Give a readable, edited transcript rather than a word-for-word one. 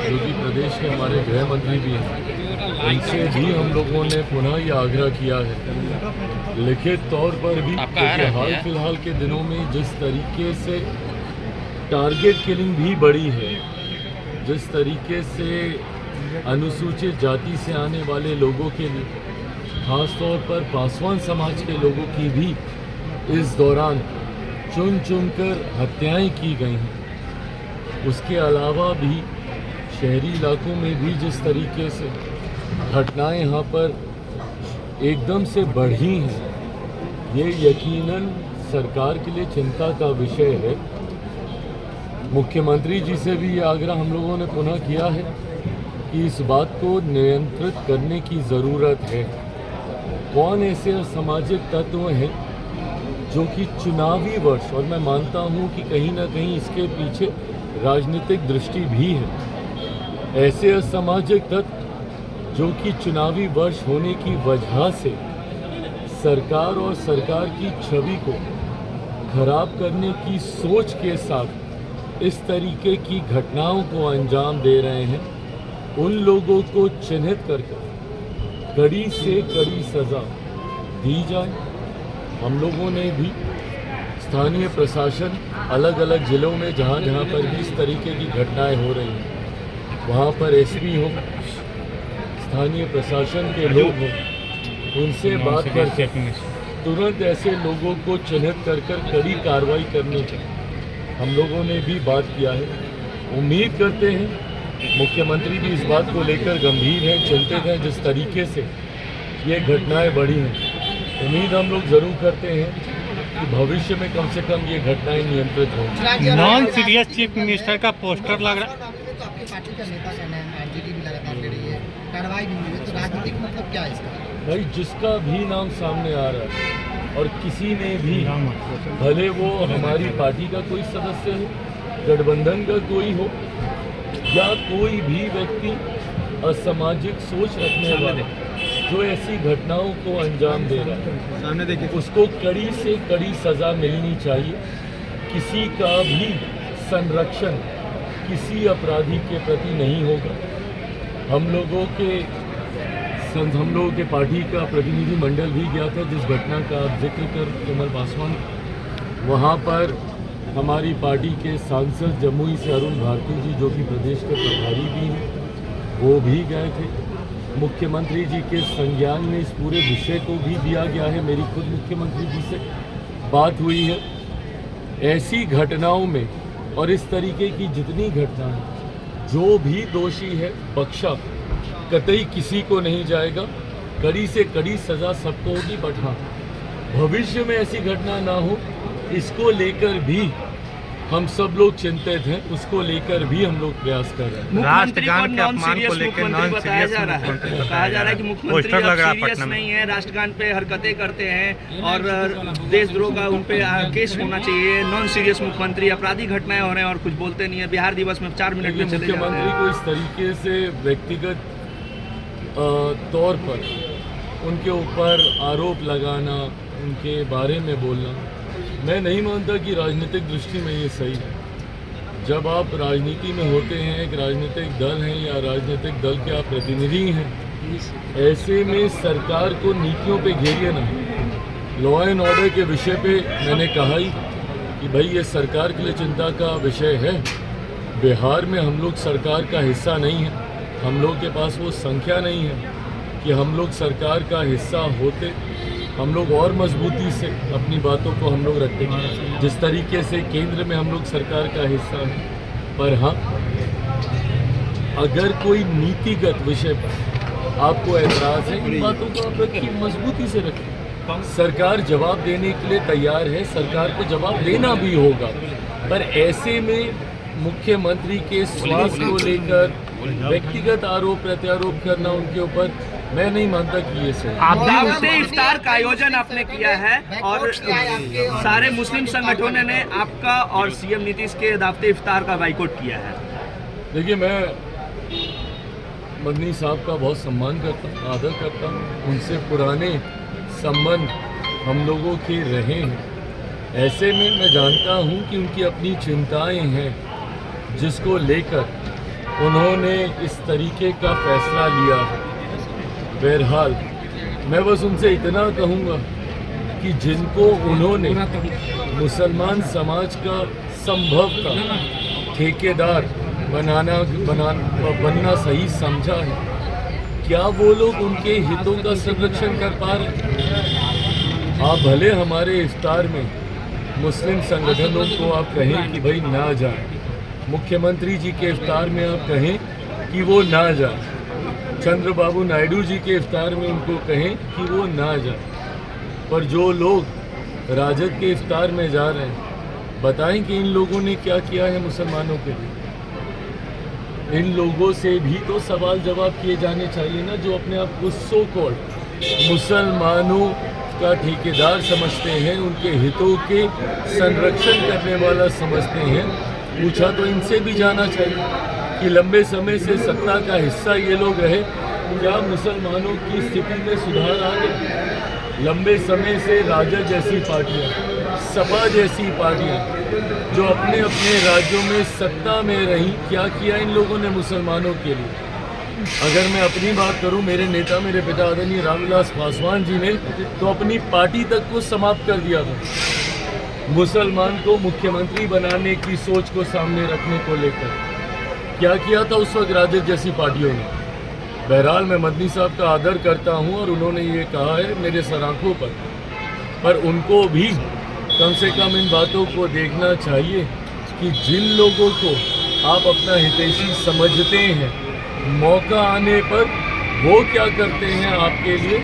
जो कि प्रदेश के हमारे गृह मंत्री भी हैं, उनसे भी हम लोगों ने पुनः ये आग्रह किया है लिखित तौर पर भी, क्योंकि हाल फिलहाल के दिनों में जिस तरीके से टारगेट किलिंग भी बढ़ी है, जिस तरीके से अनुसूचित जाति से आने वाले लोगों के लिए, खास तौर पर पासवान समाज के लोगों की भी इस दौरान चुन चुनकर हत्याएं की गई हैं। उसके अलावा भी शहरी इलाकों में भी जिस तरीके से घटनाएं यहाँ पर एकदम से बढ़ी हैं, ये यकीनन सरकार के लिए चिंता का विषय है। मुख्यमंत्री जी से भी ये आग्रह हम लोगों ने पुनः किया है कि इस बात को नियंत्रित करने की ज़रूरत है। कौन ऐसे असामाजिक तत्व हैं जो कि चुनावी वर्ष, और मैं मानता हूं कि कहीं ना कहीं इसके पीछे राजनीतिक दृष्टि भी है, ऐसे असामाजिक तत्व जो कि चुनावी वर्ष होने की वजह से सरकार और सरकार की छवि को खराब करने की सोच के साथ इस तरीके की घटनाओं को अंजाम दे रहे हैं, उन लोगों को चिन्हित करके कड़ी से कड़ी सज़ा दी जाए। हम लोगों ने भी स्थानीय प्रशासन अलग अलग ज़िलों में जहाँ जहाँ पर भी इस तरीके की घटनाएं हो रही हैं, वहाँ पर एसपी हो, स्थानीय प्रशासन के लोग हों, उनसे बात करके तुरंत ऐसे लोगों को चिन्हित कर कड़ी कार्रवाई करने की हम लोगों ने भी बात किया है। उम्मीद करते हैं मुख्यमंत्री भी इस बात को लेकर गंभीर हैं, चिंतित हैं जिस तरीके से ये घटनाएं बढ़ी हैं। उम्मीद हम लोग ज़रूर करते हैं कि भविष्य में कम से कम ये घटनाएं नियंत्रित हों। नॉन सीरियस चीफ मिनिस्टर का पोस्टर लग रहा है, तो आपकी पार्टी का नेता कहना है, आरजेडी भी लगातार ले रही है, कार्रवाई भी हुई है, तो राजनीतिक मतलब क्या है इसका? भाई जिसका भी नाम सामने आ रहा है और किसी ने भी, भले वो हमारी पार्टी का कोई सदस्य हो, गठबंधन का कोई हो, या कोई भी व्यक्ति असामाजिक सोच रखने वाला जो ऐसी घटनाओं को अंजाम दे रहा है, उसको कड़ी से कड़ी सज़ा मिलनी चाहिए। किसी का भी संरक्षण किसी अपराधी के प्रति नहीं होगा। हम लोगों के पार्टी का प्रतिनिधि मंडल भी गया था, जिस घटना का आप जिक्र कर कमल पासवान, वहाँ पर हमारी पार्टी के सांसद जमुई से अरुण भारती जी, जो कि प्रदेश के प्रभारी भी हैं, वो भी गए थे। मुख्यमंत्री जी के संज्ञान में इस पूरे विषय को भी दिया गया है। मेरी खुद मुख्यमंत्री जी से बात हुई है। ऐसी घटनाओं में और इस तरीके की जितनी घटनाएं, जो भी दोषी है बख्शा कतई किसी को नहीं जाएगा। कड़ी से कड़ी सज़ा सबको होगी, बट हाँ, भविष्य में ऐसी घटना ना हो, इसको लेकर भी हम सब लोग चिंतित हैं, उसको लेकर भी हम लोग प्रयास कर रहे हैं। राष्ट्रगान के अपमान को लेकर नॉन बताया सीरियस जा रहा है, कहा जा रहा है कि मुख्यमंत्री अब सीरियस नहीं है, राष्ट्रगान पे हरकतें करते हैं और देशद्रोह का उन पे केस होना चाहिए। नॉन सीरियस मुख्यमंत्री, अपराधी घटनाएं हो रहे हैं और कुछ बोलते नहीं है। बिहार दिवस में 4 मिनट में चले जाते हैं। मुख्यमंत्री को इस तरीके से व्यक्तिगत तौर पर उनके ऊपर आरोप लगाना, उनके बारे में बोलना, मैं नहीं मानता कि राजनीतिक दृष्टि में ये सही है। जब आप राजनीति में होते हैं, एक राजनीतिक दल हैं या राजनीतिक दल के आप प्रतिनिधि हैं, ऐसे में सरकार को नीतियों पे घेरिए ना। लॉ एंड ऑर्डर के विषय पे मैंने कहा ही कि भाई ये सरकार के लिए चिंता का विषय है। बिहार में हम लोग सरकार का हिस्सा नहीं है, हम लोग के पास वो संख्या नहीं है कि हम लोग सरकार का हिस्सा होते, हम लोग और मजबूती से अपनी बातों को हम लोग रखते हैं, जिस तरीके से केंद्र में हम लोग सरकार का हिस्सा हैं। पर हाँ, अगर कोई नीतिगत विषय पर आपको ऐतराज़ है, इन बातों को आप रखिए, मजबूती से रखें। सरकार जवाब देने के लिए तैयार है, सरकार को जवाब देना भी होगा, पर ऐसे में मुख्यमंत्री के स्वास्थ्य को लेकर व्यक्तिगत आरोप प्रत्यारोप करना उनके ऊपर, मैं नहीं मानता कि ये सही। दावते इफ्तार का आयोजन आपने किया है और सारे मुस्लिम संगठनों ने आपका और सीएम नीतीश के दावते इफ्तार का बाइकआउट किया है। देखिए, मैं मदनी साहब का बहुत सम्मान करता हूँ, आदर करता हूँ, उनसे पुराने संबंध हम लोगों के रहे हैं। ऐसे में मैं जानता हूँ कि उनकी अपनी चिंताएं हैं, जिसको लेकर उन्होंने इस तरीके का फैसला लिया है। बहरहाल मैं बस उनसे इतना कहूँगा कि जिनको उन्होंने मुसलमान समाज का संभवतः ठेकेदार बनना सही समझा है, क्या वो लोग उनके हितों का संरक्षण कर पा रहे? आप भले हमारे इफ्तार में मुस्लिम संगठनों को आप कहें कि भाई ना जाए, मुख्यमंत्री जी के इफ्तार में आप कहें कि वो ना जाए, चंद्रबाबू नायडू जी के इफ्तार में उनको कहें कि वो ना जाए, पर जो लोग राजद के इफ्तार में जा रहे हैं, बताएं कि इन लोगों ने क्या किया है मुसलमानों के लिए। इन लोगों से भी तो सवाल जवाब किए जाने चाहिए ना, जो अपने आप को सो कॉल्ड मुसलमानों का ठेकेदार समझते हैं, उनके हितों के संरक्षण करने वाला समझते हैं। पूछा तो इनसे भी जाना चाहिए कि लंबे समय से सत्ता का हिस्सा ये लोग रहे, क्या मुसलमानों की स्थिति में सुधार आ गया? लंबे समय से राजद जैसी पार्टियां, सपा जैसी पार्टियां जो अपने अपने राज्यों में सत्ता में रही, क्या किया इन लोगों ने मुसलमानों के लिए? अगर मैं अपनी बात करूं, मेरे नेता, मेरे पिता आदरणीय रामविलास पासवान जी ने तो अपनी पार्टी तक को समाप्त कर दिया था, मुसलमान को मुख्यमंत्री बनाने की सोच को सामने रखने को लेकर। क्या किया था उस वक्त राजद जैसी पार्टियों ने? बहरहाल मैं मदनी साहब का आदर करता हूं और उन्होंने ये कहा है मेरे सराखों पर उनको भी कम से कम इन बातों को देखना चाहिए कि जिन लोगों को आप अपना हितैषी समझते हैं, मौका आने पर वो क्या करते हैं आपके लिए।